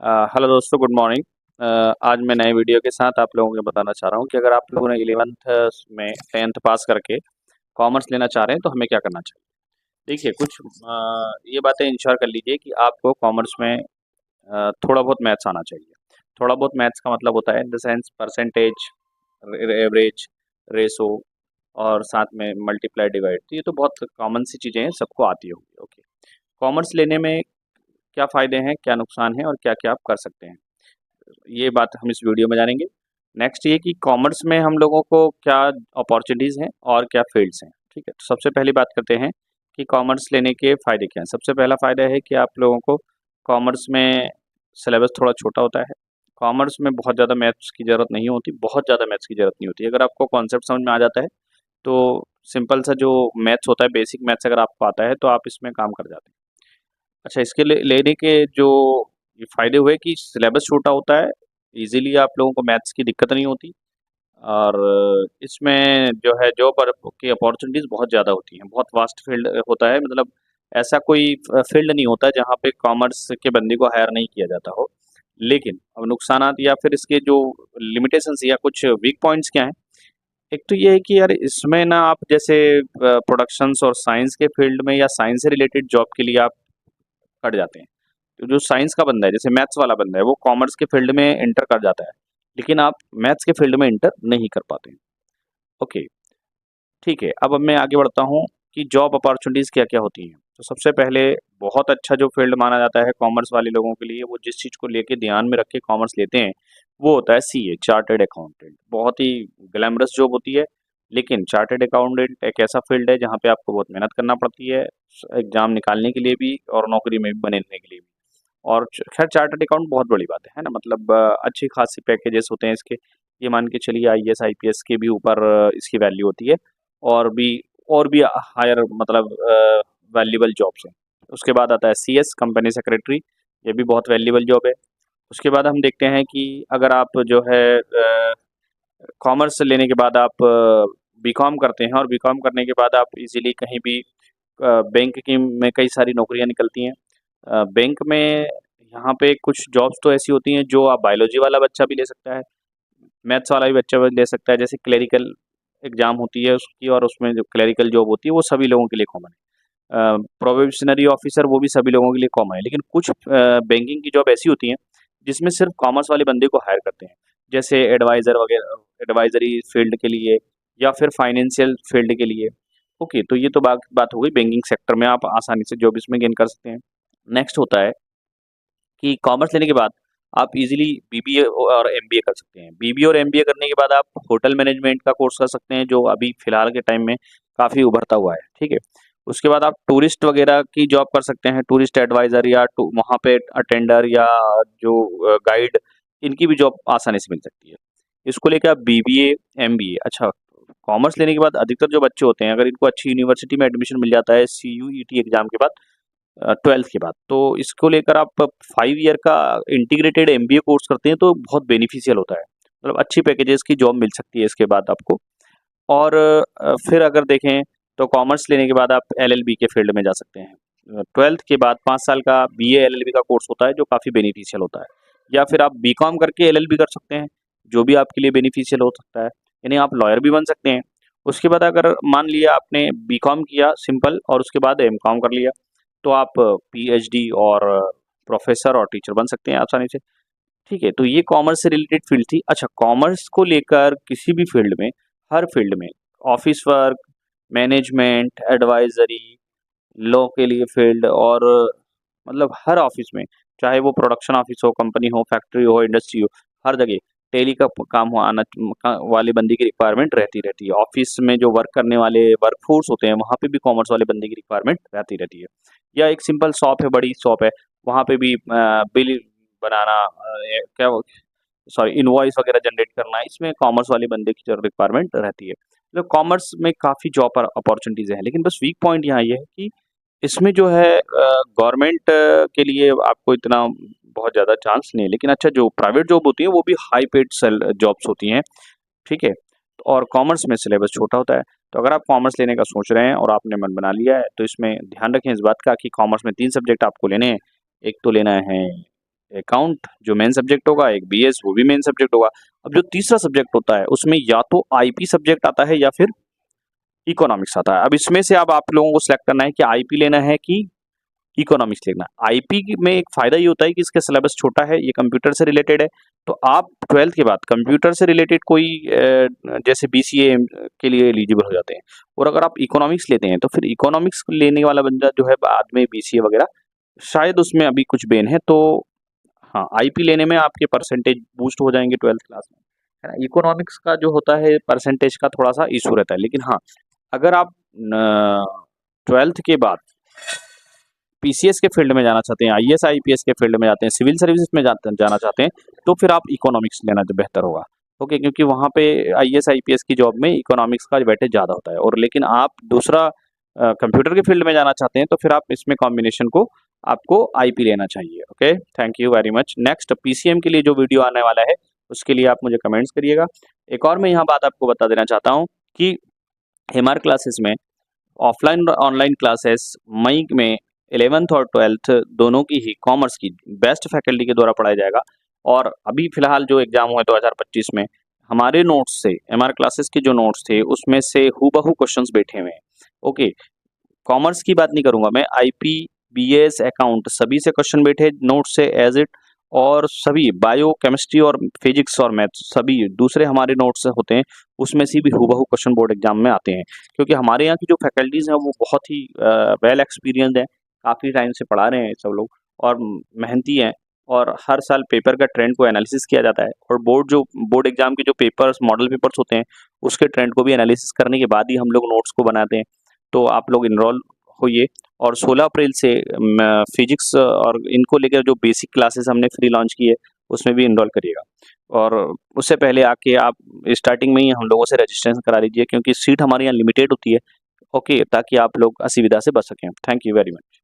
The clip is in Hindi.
हेलो दोस्तों, गुड मॉर्निंग। आज मैं नए वीडियो के साथ आप लोगों को बताना चाह रहा हूँ कि अगर आप लोगों ने 11th में 10th पास करके कॉमर्स लेना चाह रहे हैं तो हमें क्या करना चाहिए। देखिए, कुछ ये बातें इंश्योर कर लीजिए कि आपको कॉमर्स में थोड़ा बहुत मैथ्स आना चाहिए। थोड़ा बहुत मैथ्स का मतलब होता है in the sense percentage, average, ratio और साथ में मल्टीप्लाई डिवाइड। तो ये तो बहुत कॉमन सी चीज़ें हैं, सबको आती होगी। ओके, कॉमर्स लेने में क्या फ़ायदे हैं, क्या नुकसान है और क्या-क्या आप कर सकते हैं, ये बात हम इस वीडियो में जानेंगे। नेक्स्ट ये कि कॉमर्स में हम लोगों को क्या अपॉर्चुनिटीज़ हैं और क्या फील्ड्स हैं, ठीक है। तो सबसे पहली बात करते हैं कि कॉमर्स लेने के फ़ायदे क्या हैं। सबसे पहला फ़ायदा है कि आप लोगों को कॉमर्स में सिलेबस थोड़ा छोटा होता है। कॉमर्स में बहुत ज़्यादा मैथ्स की ज़रूरत नहीं होती, बहुत ज़्यादा मैथ्स की ज़रूरत नहीं होती। अगर आपको कॉन्सेप्ट समझ में आ जाता है, तो सिंपल सा जो मैथ्स होता है, बेसिक मैथ्स अगर आपको आता है, तो आप इसमें काम कर जाते हैं। अच्छा, इसके लेने के जो ये फ़ायदे हुए कि सिलेबस छोटा होता है, इज़िली आप लोगों को मैथ्स की दिक्कत नहीं होती और इसमें जो है जॉब की अपॉर्चुनिटीज़ बहुत ज़्यादा होती हैं, बहुत वास्ट फील्ड होता है। मतलब ऐसा कोई फील्ड नहीं होता जहाँ पे कॉमर्स के बंदे को हायर नहीं किया जाता हो। लेकिन अब नुकसानात या फिर इसके जो लिमिटेशंस या कुछ वीक पॉइंट्स क्या हैं? एक तो ये है कि यार इसमें ना आप जैसे प्रोडक्शंस और साइंस के फील्ड में या साइंस से रिलेटेड जॉब के लिए आप कट जाते हैं। तो जो साइंस का बंदा है, जैसे मैथ्स वाला बंदा है, वो कॉमर्स के फील्ड में एंटर कर जाता है, लेकिन आप मैथ्स के फील्ड में एंटर नहीं कर पाते हैं। ओके, ठीक है। अब मैं आगे बढ़ता हूँ कि जॉब अपॉर्चुनिटीज़ क्या-क्या होती हैं। तो सबसे पहले बहुत अच्छा जो फील्ड माना जाता है कॉमर्स वाले लोगों के लिए, वो जिस चीज़ को लेके ध्यान में रख के कॉमर्स लेते हैं, वो होता है सीए, चार्टर्ड अकाउंटेंट। बहुत ही ग्लैमरस जॉब होती है, लेकिन चार्टर्ड अकाउंटेंट एक ऐसा फील्ड है जहाँ पे आपको बहुत मेहनत करना पड़ती है, एग्ज़ाम निकालने के लिए भी और नौकरी में भी बनने के लिए भी। और खैर चार्टर्ड अकाउंट बहुत बड़ी बात है ना। मतलब अच्छी खासी पैकेजेस होते हैं इसके। ये मान के चलिए आईएएस आईपीएस के भी ऊपर इसकी वैल्यू होती है और भी और भी हायर मतलब वैल्यूबल जॉब्स हैं। उसके बाद आता है सीएस, कंपनी सेक्रेटरी। ये भी बहुत वैल्यूबल जॉब है। उसके बाद हम देखते हैं कि अगर आप जो है कॉमर्स लेने के बाद आप बीकॉम करते हैं और बीकॉम करने के बाद आप इजीली कहीं भी बैंक की में कई सारी नौकरियां निकलती हैं। बैंक में यहाँ पे कुछ जॉब्स तो ऐसी होती हैं जो आप बायोलॉजी वाला बच्चा भी ले सकता है, मैथ्स वाला भी बच्चा भी ले सकता है। जैसे क्लेरिकल एग्जाम होती है उसकी, और उसमें जो क्लेरिकल जॉब होती है वो सभी लोगों के लिए कॉमन है। प्रोबेशनरी ऑफिसर वो भी सभी लोगों के लिए कॉमन है, लेकिन कुछ बैंकिंग की जॉब ऐसी होती हैं जिसमें सिर्फ कॉमर्स वाले बंदे को हायर करते हैं। जैसे एडवाइज़र वगैरह, एडवाइज़री फील्ड के लिए या फिर फाइनेंशियल फील्ड के लिए। ओके, तो ये तो बात बात हो गई बैंकिंग सेक्टर में आप आसानी से जॉब इसमें गेन कर सकते हैं। नेक्स्ट होता है कि कॉमर्स लेने के बाद आप इजीली बीबीए और एमबीए कर सकते हैं। बीबीए और एमबीए करने के बाद आप होटल मैनेजमेंट का कोर्स कर सकते हैं, जो अभी फिलहाल के टाइम में काफ़ी उभरता हुआ है, ठीक है। उसके बाद आप टूरिस्ट वगैरह की जॉब कर सकते हैं, टूरिस्ट एडवाइज़र या वहाँ पे अटेंडर या जो गाइड, इनकी भी जॉब आसानी से मिल सकती है। इसको लेके आप बीबीए, एमबीए अच्छा, कॉमर्स लेने के बाद अधिकतर जो बच्चे होते हैं, अगर इनको अच्छी यूनिवर्सिटी में एडमिशन मिल जाता है सीयूईटी एग्ज़ाम के बाद, 12th के बाद, तो इसको लेकर आप 5 ईयर का इंटीग्रेटेड एमबीए कोर्स करते हैं तो बहुत बेनिफिशियल होता है। मतलब अच्छी पैकेजेस की जॉब मिल सकती है इसके बाद आपको। और फिर अगर देखें तो कॉमर्स लेने के बाद आप एलएलबी के फील्ड में जा सकते हैं। 12th के बाद 5 साल का बीए एलएलबी का कोर्स होता है जो काफ़ी बेनिफिशियल होता है। या फिर आप बीकॉम करके एलएलबी कर सकते हैं, जो भी आपके लिए बेनिफिशियल हो सकता है। यानी आप लॉयर भी बन सकते हैं। उसके बाद अगर मान लिया आपने बीकॉम किया सिंपल और उसके बाद एमकॉम कर लिया, तो आप पीएचडी और प्रोफेसर और टीचर बन सकते हैं आसानी से। ठीक है, तो ये कॉमर्स से रिलेटेड फील्ड थी। अच्छा, कॉमर्स को लेकर किसी भी फील्ड में, हर फील्ड में office work, management, advisory, law के लिए फील्ड और मतलब हर ऑफिस में, चाहे वो प्रोडक्शन ऑफिस हो, कंपनी हो, फैक्ट्री हो, इंडस्ट्री हो, हर जगह टेली का काम हो आना वाले बंदे की रिक्वायरमेंट रहती रहती है। ऑफिस में जो वर्क करने वाले वर्कफोर्स होते हैं वहाँ पे भी कॉमर्स वाले बंदे की रिक्वायरमेंट रहती रहती है। या एक सिंपल शॉप है, बड़ी शॉप है, वहाँ पे भी बिल बनाना, क्या सॉरी इनवॉइस वगैरह जनरेट करना, इसमें कॉमर्स वाले बंदे की जो रिक्वायरमेंट रहती है। तो कॉमर्स में काफ़ी जॉब अपॉर्चुनिटीज़ हैं, लेकिन बस वीक पॉइंट यहाँ ये है कि इसमें जो है गवर्नमेंट के लिए आपको इतना बहुत ज़्यादा चांस नहीं है। लेकिन अच्छा, जो प्राइवेट जॉब होती है वो भी हाई पेड सेल जॉब्स होती हैं, ठीक है। और कॉमर्स में सिलेबस छोटा होता है। तो अगर आप कॉमर्स लेने का सोच रहे हैं और आपने मन बना लिया है, तो इसमें ध्यान रखें इस बात का कि कॉमर्स में 3 सब्जेक्ट आपको लेने हैं। एक तो लेना है अकाउंट जो मेन सब्जेक्ट होगा, एक बीएस वो भी मेन सब्जेक्ट होगा। अब जो तीसरा सब्जेक्ट होता है उसमें या तो आईपी सब्जेक्ट आता है या फिर इकोनॉमिक्स आता है। अब इसमें से अब आप लोगों को सिलेक्ट करना है कि आईपी लेना है कि इकोनॉमिक्स लेना है। आईपी में एक फायदा ये होता है कि इसका सिलेबस छोटा है, ये कंप्यूटर से रिलेटेड है, तो आप 12th के बाद कंप्यूटर से रिलेटेड कोई जैसे बीसीए के लिए एलिजिबल हो जाते हैं। और अगर आप इकोनॉमिक्स लेते हैं तो फिर इकोनॉमिक्स लेने वाला बंदा जो है बाद में बीसीए वगैरह शायद उसमें अभी कुछ बेन है, तो हाँ, आईपी लेने में आपके परसेंटेज बूस्ट हो जाएंगे 12th क्लास में, है ना। इकोनॉमिक्स का जो होता है परसेंटेज का थोड़ा सा इशू रहता है, लेकिन हाँ, अगर आप 12th के बाद पीसीएस के फील्ड में जाना चाहते हैं, आईएएस आईपीएस के फील्ड में जाते हैं, सिविल सर्विसेज में जाना चाहते हैं, तो फिर आप इकोनॉमिक्स लेना जो बेहतर होगा। ओके, क्योंकि वहाँ पे आईएएस आईपीएस की जॉब में इकोनॉमिक्स का वेटेज ज़्यादा होता है। और लेकिन आप दूसरा कंप्यूटर के फील्ड में जाना चाहते हैं तो फिर आप इसमें कॉम्बिनेशन को आपको आईपी लेना चाहिए। Okay, thank you very much. Next PCM के लिए जो वीडियो आने वाला है उसके लिए आप मुझे कमेंट्स करिएगा। एक और मैं यहाँ बात आपको बता देना चाहता हूँ कि एमआर क्लासेस में ऑफलाइन और ऑनलाइन क्लासेस मई में 11th और 12th दोनों की ही कॉमर्स की बेस्ट फैकल्टी के द्वारा पढ़ाया जाएगा। और अभी फिलहाल जो एग्जाम हुए 2025 में हमारे नोट्स से एमआर क्लासेस के जो नोट्स थे उसमें से हूबहू क्वेश्चंस बैठे हुए हैं। ओके, कॉमर्स की बात नहीं करूंगा मैं, आईपी बीएस अकाउंट सभी से क्वेश्चन बैठे नोट से एज इट, और सभी बायो केमिस्ट्री और फिजिक्स और मैथ्स सभी दूसरे हमारे नोट्स से होते हैं, उसमें से भी हूबहू क्वेश्चन बोर्ड एग्जाम में आते हैं। क्योंकि हमारे यहाँ की जो फैकल्टीज़ हैं वो बहुत ही वेल एक्सपीरियंस्ड हैं, काफ़ी टाइम से पढ़ा रहे हैं सब लोग, और मेहनती हैं। और हर साल पेपर का ट्रेंड को एनालिसिस किया जाता है, और बोर्ड एग्जाम के जो पेपर्स मॉडल पेपर्स होते हैं उसके ट्रेंड को भी एनालिसिस करने के बाद ही हम लोग नोट्स को बनाते हैं। तो आप लोग इनरोल होइए, और 16 अप्रैल से फिजिक्स और इनको लेकर जो बेसिक क्लासेस हमने फ्री लॉन्च की है उसमें भी इनरोल करिएगा। और उससे पहले आके आप स्टार्टिंग में ही हम लोगों से रजिस्ट्रेशन करा लीजिए, क्योंकि सीट हमारे यहाँ लिमिटेड होती है। ओके, ताकि आप लोग असुविधा से बच सकें। Thank you very much.